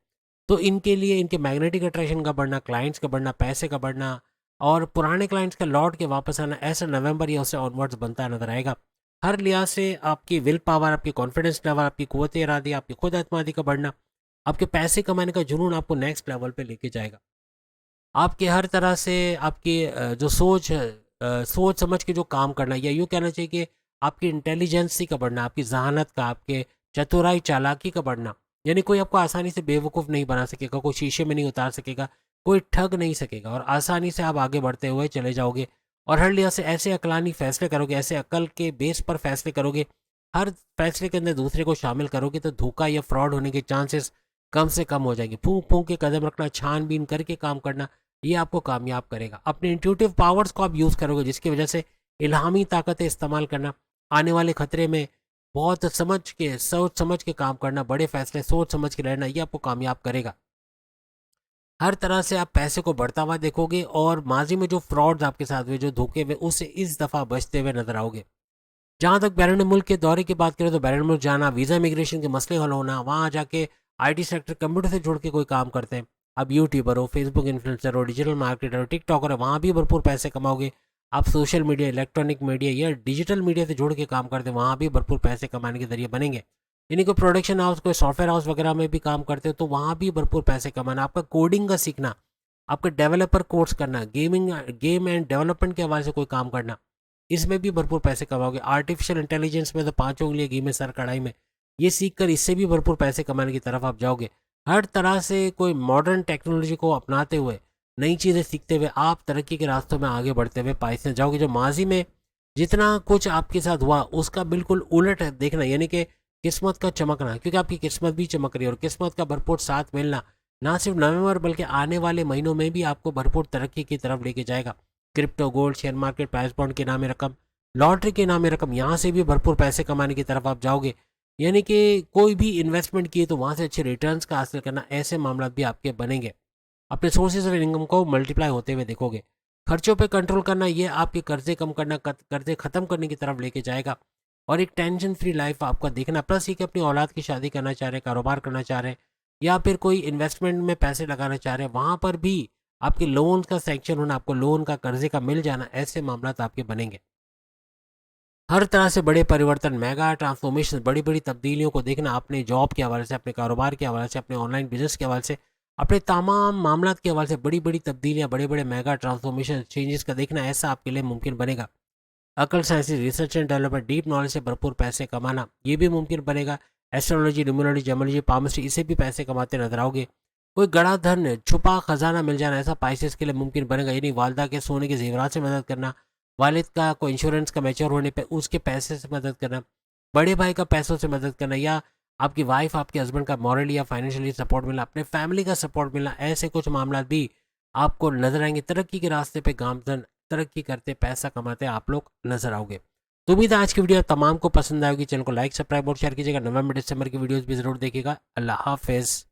तो इनके लिए इनके मैग्नेटिक अट्रैक्शन का बढ़ना, क्लाइंट्स का बढ़ना, पैसे का बढ़ना, और पुराने क्लाइंट्स का लौट के वापस आना, ऐसा नवंबर या उससे ऑनवर्ड्स बनता नजर आएगा। हर लिहाज से आपकी विल पावर, आपकी कॉन्फिडेंस लेवल, आपकी कुव्वत इरादी, आपकी खुद एतमादी का बढ़ना, आपके पैसे कमाने का जुनून आपको नेक्स्ट लेवल पे लेके जाएगा। आपके हर तरह से आपकी जो सोच है, सोच समझ के जो काम करना, या यूँ कहना चाहिए कि आपकी इंटेलिजेंसी का बढ़ना, आपकी जहानत का, आपके चतुराई चालाकी का बढ़ना, यानी कोई आपको आसानी से बेवकूफ़ नहीं बना सकेगा, कोई शीशे में नहीं उतार सकेगा, कोई ठग नहीं सकेगा, और आसानी से आप आगे बढ़ते हुए चले जाओगे। और हर लिहाज से ऐसे अकलानी फैसले करोगे, ऐसे अकल के बेस पर फैसले करोगे, हर फैसले के अंदर दूसरे को शामिल करोगे, तो धोखा या फ्रॉड होने के चांसेस कम से कम हो जाएंगे। फूंक फूंक के कदम रखना, छानबीन करके काम करना, ये आपको कामयाब करेगा। अपने इंट्यूटिव पावर्स को आप यूज़ करोगे, जिसकी वजह से इल्हामी ताकतें इस्तेमाल करना, आने वाले खतरे में बहुत समझ के, सोच समझ के काम करना, बड़े फैसले सोच समझ के लेना, ये आपको कामयाब करेगा। हर तरह से आप पैसे को बढ़ता हुआ देखोगे, और माजी में जो फ्रॉड्स आपके साथ हुए, जो धोखे हुए, उससे इस दफ़ा बचते हुए नजर आओगे। जहाँ तक बैरून मुल्क के दौरे की बात करें, तो बैरून मुल्क जाना, वीज़ा इमिग्रेशन के मसले हल होना, वहाँ जाके आईटी सेक्टर, कंप्यूटर से जुड़ के कोई काम करते हैं, आप यूट्यूबर हो, फेसबुक इन्फ्लुएंसर हो, डिजिटल मार्केटर हो, टिकटॉकर हो, वहाँ भी भरपूर पैसे कमाओगे। आप सोशल मीडिया, इलेक्ट्रॉनिक मीडिया या डिजिटल मीडिया से जुड़ के काम करते हैं, वहाँ भी भरपूर पैसे कमाने के जरिए बनेंगे। यानी कोई प्रोडक्शन हाउस, कोई सॉफ्टवेयर हाउस वगैरह में भी काम करते हो, तो वहाँ भी भरपूर पैसे कमाना, आपका कोडिंग का सीखना, आपका डेवलपर कोर्स करना, गेम एंड डेवलपमेंट के हवाले से कोई काम करना, इसमें भी भरपूर पैसे कमाओगे। आर्टिफिशियल इंटेलिजेंस में तो पाँचों उंगलियां घी में सर कढ़ाई में, ये सीख कर इससे भी भरपूर पैसे कमाने की तरफ आप जाओगे। हर तरह से कोई मॉडर्न टेक्नोलॉजी को अपनाते हुए, नई चीज़ें सीखते हुए, आप तरक्की के रास्तों में आगे बढ़ते हुए पाइसे जाओगे। जो माजी में जितना कुछ आपके साथ हुआ, उसका बिल्कुल उलट है देखना, यानी कि किस्मत का चमकना, क्योंकि आपकी किस्मत भी चमक रही है, और किस्मत का भरपूर साथ मिलना ना सिर्फ नवंबर बल्कि आने वाले महीनों में भी आपको भरपूर तरक्की की तरफ लेके जाएगा। Crypto, gold, share market, price bond के नामे रकम, लॉटरी के नामे रकम, यहाँ से भी भरपूर पैसे कमाने की तरफ आप जाओगे। यानी कि कोई भी इन्वेस्टमेंट किए तो वहाँ से अच्छे रिटर्न्स का हासिल करना, ऐसे मामला भी आपके बनेंगे। अपने सोर्सेज ऑफ इनकम को मल्टीप्लाई होते हुए देखोगे। खर्चों पे कंट्रोल करना, ये आपके कर्जे कम करना, कर्जे खत्म करने की तरफ लेके जाएगा और एक टेंशन फ्री लाइफ आपका देखना। प्लस ये कि अपनी औलाद की शादी करना चाह रहे हैं, कारोबार करना चाह रहे हैं या फिर कोई इन्वेस्टमेंट में पैसे लगाना चाह रहे हैं, वहाँ पर भी आपके लोन का सेंक्शन होना, आपको लोन का कर्जे का मिल जाना, ऐसे मामला आपके बनेंगे। हर तरह से बड़े परिवर्तन, मेगा ट्रांसफॉर्मेशन, बड़ी बड़ी तब्दीलियों को देखना, अपने जॉब के हवाले से, अपने कारोबार के हवाले से, अपने ऑनलाइन बिजनेस के हवाले से, अपने तमाम मामला के हवाले से बड़ी बड़ी तब्दीलियाँ, बड़े बड़े मेगा ट्रांसफॉर्मेशन चेंजेस का देखना, ऐसा आपके लिए मुमकिन बनेगा। अकल science, research and development, deep knowledge से भरपूर पैसे कमाना, ये भी मुमकिन बनेगा। एस्ट्रोलॉजी, न्यूमरोलॉजी, जेमोलॉजी, पामिस्ट्री, इसे भी पैसे कमाते नजर आओगे। कोई गड़ा धन, छुपा खजाना मिल जाना, ऐसा पाइसेस के लिए मुमकिन बनेगा। यानी वालदा के सोने के जेवरात से मदद करना, वालिद का कोई इंश्योरेंस का मैच्योर होने पे उसके पैसे से मदद करना, बड़े भाई का पैसों से मदद करना, या आपकी वाइफ, आपके हस्बैंड का मॉरली या फाइनेंशियली सपोर्ट मिलना, अपने फैमिली का सपोर्ट मिलना, ऐसे कुछ मामला भी आपको नजर आएंगे। तरक्की के रास्ते पे गामजन, तरक्की करते, पैसा कमाते आप लोग नजर आओगे। तो उम्मीद है आज की वीडियो तमाम को पसंद आएगी। चैनल को लाइक, सब्सक्राइब और शेयर कीजिएगा। नवंबर दिसंबर की वीडियोस भी जरूर देखिएगा। अल्लाह हाफिज।